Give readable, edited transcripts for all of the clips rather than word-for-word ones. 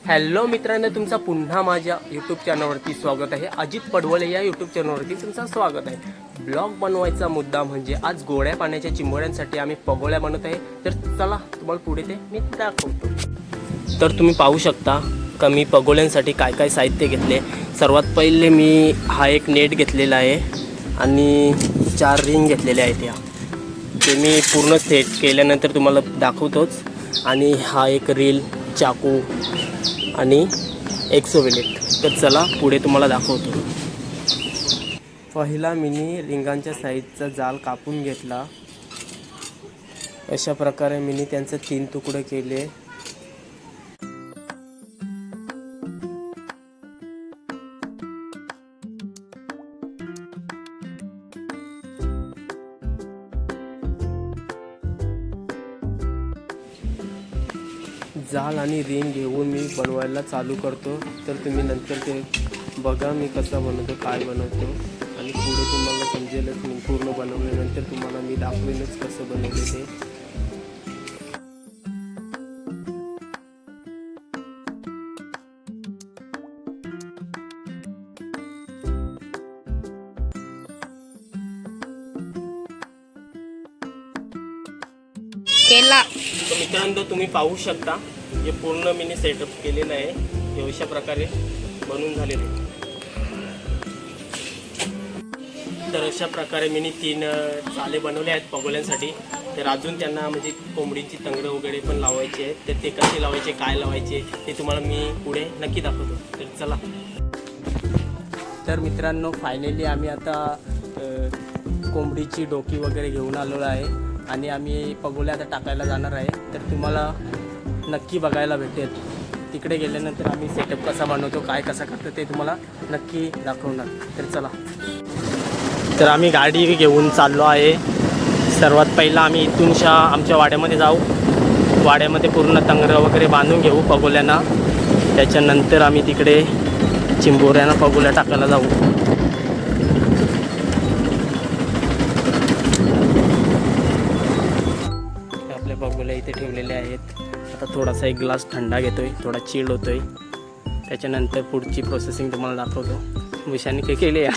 Hello मित्रांनो, तुमचा पुन्हा माझ्या यूट्यूब चॅनलवरती स्वागत आहे। अजित पडवळे या यूट्यूब चॅनलवरती तुमचं स्वागत आहे। ब्लॉग बनवायचा मुद्दा म्हणजे आज गोड्या पाण्याच्या चिंबोऱ्यांसाठी आम्ही पगोळ्या बनवत आहे। तर चला तुम्हाला पुढे ते मी दाखवतो। तर तुम्ही पाहू शकता का मी पगोळ्यांसाठी काय काय साहित्य घेतले। सर्वात पहिले मी हा एक नेट घेतलेला आहे आणि 4 रिंग घेतलेले आहेत। या ते मी पूर्ण सेट केल्यानंतर तुम्हाला दाखवतोच। आणि हा एक रील, चाकू आणि एक्सोवेलेट। तर चला पुढे तुम्हाला दाखवतो। पहिला मिनी रिंगांच्या साईजचा जाल कापून घेतला। अशा प्रकारे मिनी त्यांचे 3 तुकडे केले। जाल आणि रिंग घेऊन मी बनवायला चालू करतो। तर तुम्ही नंतर ते बघा मी कसा बनवतो, काय बनवतो आणि पुढे तुम्हाला समजेलच। मी पूर्ण बनवल्यानंतर तुम्हाला मी दाखवेनच कसं बनवले ते। तर मित्रांनो तुम्ही पाहू शकता हे पूर्ण मी सेटअप केलेलं आहे। हे अशा प्रकारे बनवून झालेले। तर अशा प्रकारे मी 3 चाले बनवले आहेत पगोल्यांसाठी। तर अजून त्यांना म्हणजे कोंबडीची तंगडं वगैरे पण लावायचे आहेत। तर ते कसे लावायचे, काय लावायचे ते तुम्हाला मी पुढे नक्की दाखवतो। तर चला। तर मित्रांनो फायनली आम्ही आता कोंबडीची डोकी वगैरे घेऊन आलेलो आहे आणि आम्ही पगोल्या आता टाकायला जाणार आहे। तर तुम्हाला नक्की बघायला भेटेल। तिकडे गेल्यानंतर आम्ही सेटअप कसा बनवतो, काय कसं करतो ते तुम्हाला नक्की दाखवणार। तर चला। तर आम्ही गाडी घेऊन चाललो आहे। सर्वात पहिला आम्ही इथून आमच्या वाड्यामध्ये जाऊ। वाड्यामध्ये पूर्ण तंगरं वगैरे बांधून घेऊ पगोल्यांना। त्याच्यानंतर आम्ही तिकडे चिंबोऱ्यांना पगोल्या टाकायला जाऊ। पगोल्या इथे ठेवलेले आहेत। आता थोडासा एक ग्लास थंडा घेतोय, थोडा चिल होतोय। त्याच्यानंतर पुढची प्रोसेसिंग तुम्हाला दाखवतो। विषाने काय केले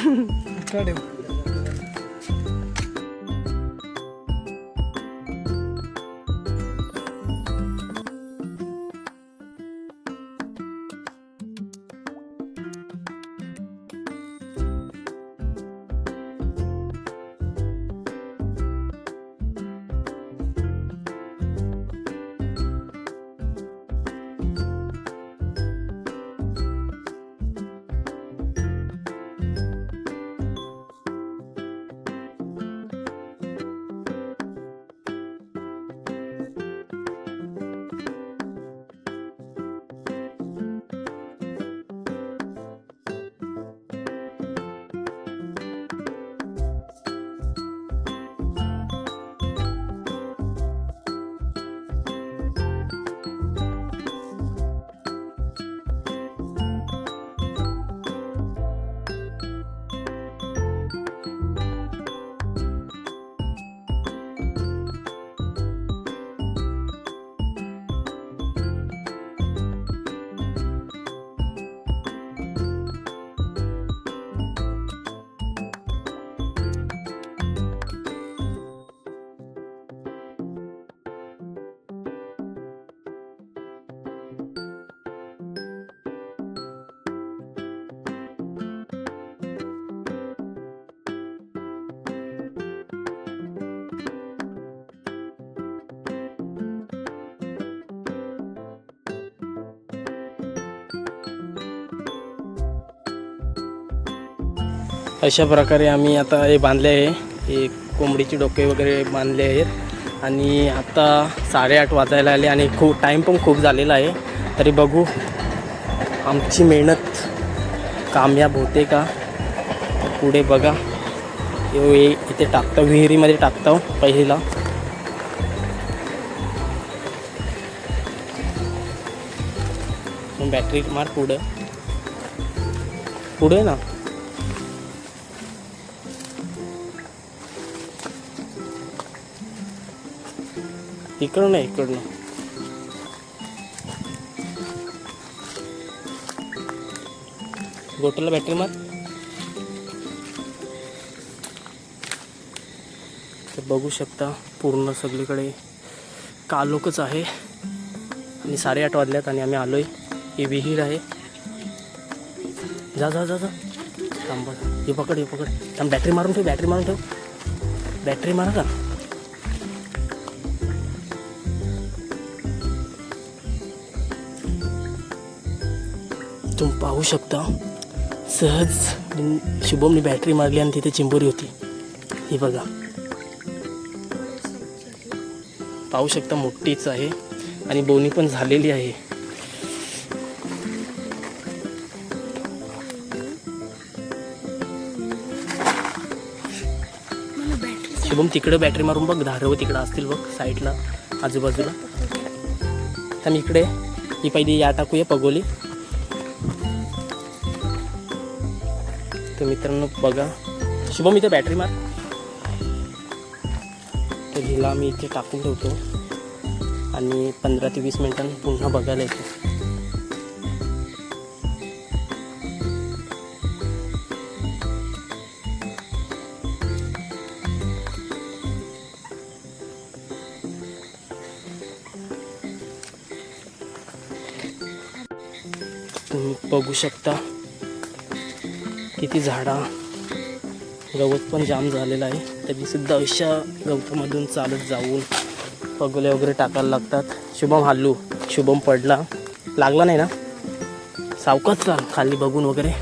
अशा प्रकारे आम्ही आता हे बांधले आहे। हे कोंबडीची डोके वगैरे बांधले आहेत आणि आता 8:30 वाजायला आले आणि टाईम पण खूप झालेला आहे। तरी बघू आमची मेहनत कामयाब होते का। पुढे बघा हे इथे टाकतो, विहिरीमध्ये टाकतो पहिला। बॅटरी मार पुढे पुढे ना। इकडं नाही, इकडनं गोटूला बॅटरी मार. तर बघू शकता पूर्ण सगळीकडे कालोखच आहे आणि 8:30 वाजल्यात आणि आम्ही आलोय. ही विहीर आहे. जा जा जा जा थांबा. हे पकड हे पकड. थांब बॅटरी मारून ठेव. बॅटरी मारून ठेव. बॅटरी मारा का. तुम्ही पाहू शकता सहज शुभमने बॅटरी मारली आणि तिथे चिंबोरी होती. ही बघा पाहू शकता मोठीच आहे आणि बोनी पण झालेली आहे. शुभम तिकडे बॅटरी मारून बघ. धारव तिकडं असतील बघ साईडला आजूबाजूला. तर मी इकडे ही पहिली या टाकूया पगोली. तर मित्रांनो बघा शुभम इथे बॅटरी मार. तर हिला मी इथे टाकून ठेवतो आणि 15 ते 20 मिनिटांनी पुन्हा बघायला येतो. तुम्ही बघू शकता किती झाडा गवत पण जाम झालेलं आहे. तरी सुद्धा अशा गवतामधून चालत जाऊन पगोले वगैरे टाकायला लागतात. शुभम हल्लू. शुभम पडला. लागला नाही ना. सावकाश चाल खाली बघून वगैरे.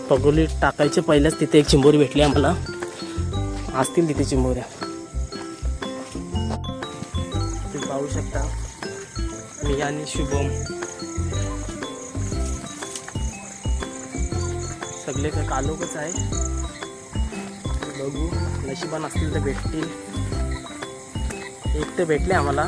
पगोली टाकायचे पहिल्याच तिथे एक चिंबोरी भेटली आम्हाला. असतील तिथे चिंबोऱ्या. तुम्ही पाहू शकता मी आणि शुभम सगळे काय कालोखच आहे. बघू नशिबान असतील तर भेटतील. एक तर भेटले आम्हाला.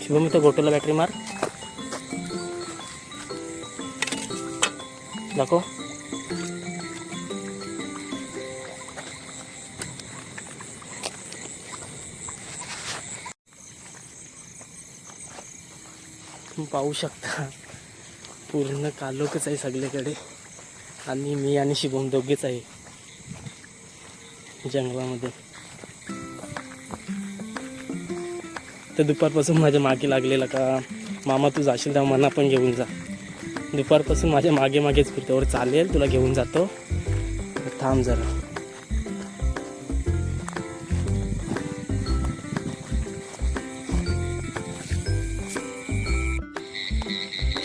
शुभम इथं गोटूला बॅटरी मार. दाखव. तुम्ही पाहू शकता पूर्ण कालोखच आहे सगळीकडे आणि मी आणि शुभम दोघेच आहे जंगलामध्ये. तर दुपारपासून माझ्या मागे लागलेला का मामा तू जाशील तेव्हा मला पण घेऊन जा. दुपारपासून माझ्या मागे मागेच फिरतो. वर चालेल तुला घेऊन जातो. थांब जरा.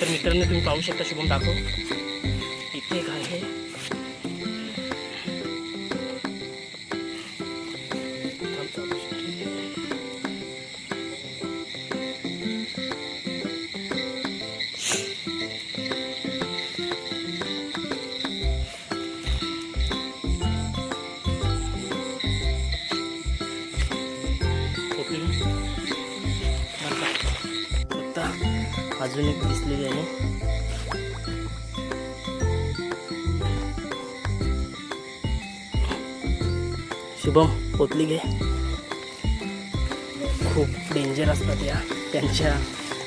तर मित्रांनो तुम्ही पाहू शकता शुभम दाखव इथे काय आहे. अजून एक दिसलेली आहे. शुभम पोतली घे. खूप डेंजर असतात या. त्यांच्या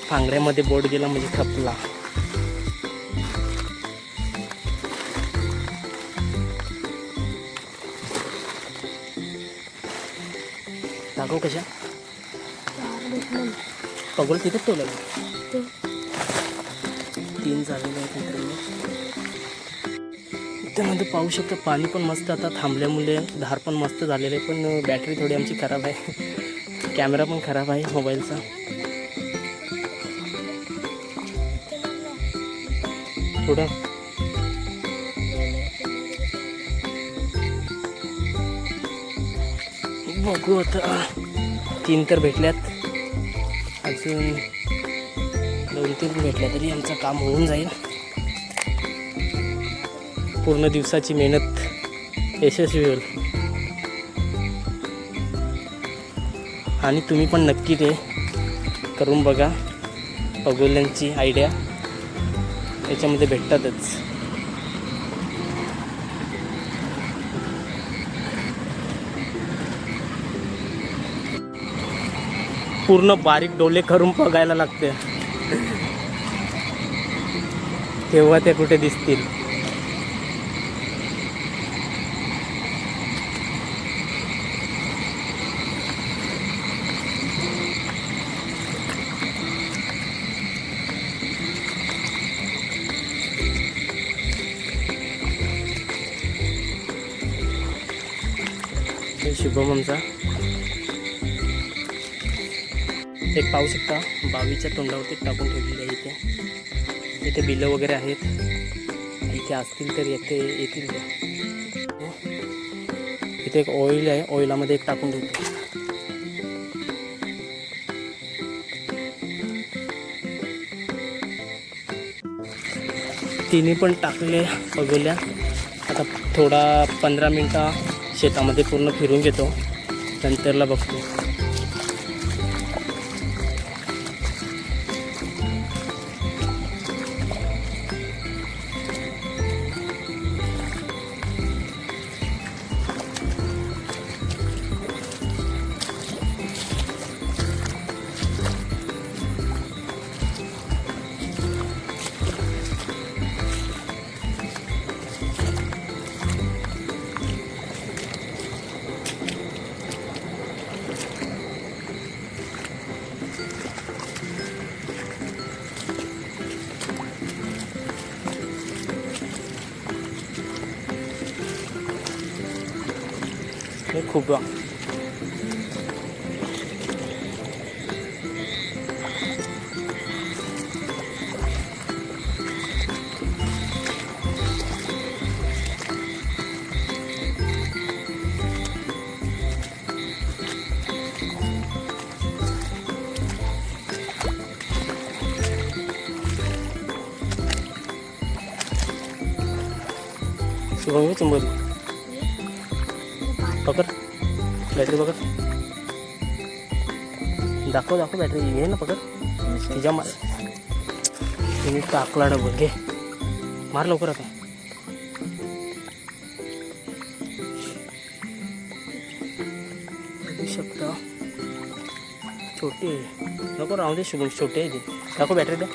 पांगऱ्यामध्ये बोट गेला म्हणजे खपला. दाखव कशा पगोल तिथेच ठेवलं. 3 झालेले आहेत मित्रांनो. त्यामध्ये पाहू शकता पाणी पण मस्त आता थांबल्यामुळे धार पण मस्त झालेले आहे. पण बॅटरी थोडी आमची खराब आहे. कॅमेरा पण खराब आहे मोबाईलचा. थोडं बघू आता. 3 तर भेटल्यात. अजून 2-3 भेटल्या तरी आमचं काम होऊन जाईल. पूर्ण दिवसाची मेहनत यशस्वी होईल. आणि तुम्ही पण नक्की ते करून बघा. पगोल्यांची आयडिया याच्यामध्ये भेटतातच. पूर्ण बारीक डोले करून बघायला लागते, तेव्हा ते कुठे दिसतील. शुभमचा एक पाहू शकता, बावीच्या तोंडावरती टाकून ठेवलेली आहे. इथे बिलं वगैरे आहेत, इथे असतील तर येतील त्या. इथे एक ऑइल आहे, ऑइलामध्ये एक टाकून ठेवतो. तिन्ही पण टाकले बघूया. आता थोडा 15 मिनटं शेतामध्ये पूर्ण फिरून घेतो, नंतरला बघतो. हे खूप शुभम चिंबोरी पकड, बॅटरी पकड, दाखव बॅटरी घे ना, पकड. तिच्या मार तुम्ही टाकला डबल, घे मार लवकर. आता बघू शकता, छोटी आहे, नको राहू दे शुभम, छोटी आहे ती. दाखव बॅटरी द्या.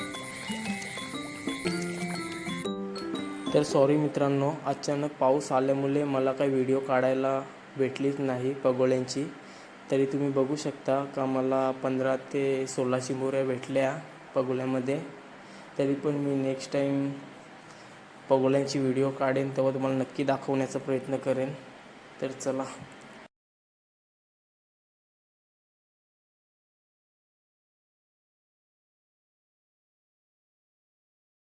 तर सॉरी मित्रांनो, अचानक पाऊस आल्यामुळे मला काही व्हिडिओ काढायला भेटलीच नाही पगोळ्यांची. तरी तुम्ही बघू शकता का मला 15 ते 16 चिंबोऱ्या भेटल्या पगोळ्यामध्ये. तरी पण मी नेक्स्ट टाईम पगोळ्यांची व्हिडिओ काढेन तेव्हा तुम्हाला नक्की दाखवण्याचा प्रयत्न करेन. तर चला.